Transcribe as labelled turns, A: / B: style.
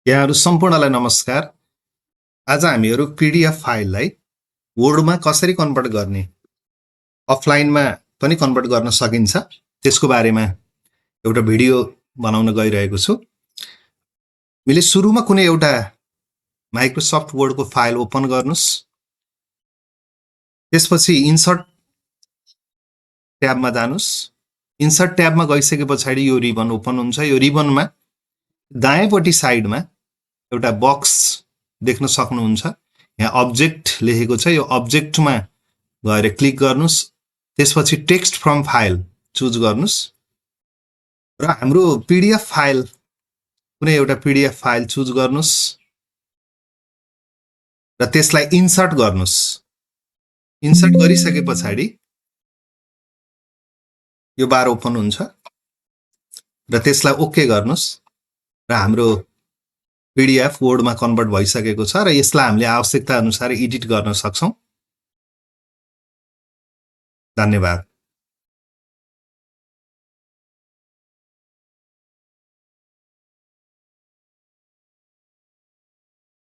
A: यहाँहरु सम्पूर्णलाई नमस्कार। आज हामीहरु पीडीएफ फाइललाई वर्डमा कसरी कन्भर्ट गर्ने, अफलाइनमा पनि कन्भर्ट गर्न सकिन्छ त्यसको बारेमा एउटा भिडियो बनाउन गइरहेको छु। मैले सुरुमा कुनै एउटा माइक्रोसफ्ट वर्डको फाइल ओपन गर्नुस्, त्यसपछि इन्सर्ट ट्याबमा जानुस्। इन्सर्ट ट्याबमा गइसकेपछि यो रिबन ओपन हुन्छ। यो रिबनमा दायाँपट्टि साइडमा एउटा बक्स देख्न सक्नुहुन्छ। यहाँ अब्जेक्ट लेखेको छ। यो अब्जेक्टमा गएर क्लिक गर्नुस्, त्यसपछि टेक्स्ट फ्रम फाइल चुज गर्नुस् र हाम्रो पीडीएफ फाइल कुनै एउटा पीडीएफ फाइल चुज गर्नुस् र त्यसलाई इन्सर्ट गर्नुस्। इन्सर्ट गरिसकेपछि यो बार ओपन हुन्छ र त्यसलाई ओके गर्नुस् र हाम्रो पीडीएफ वर्डमा कन्भर्ट भइसकेको छ र यसलाई हामीले आवश्यकता अनुसार एडिट गर्न सक्छौं। धन्यवाद।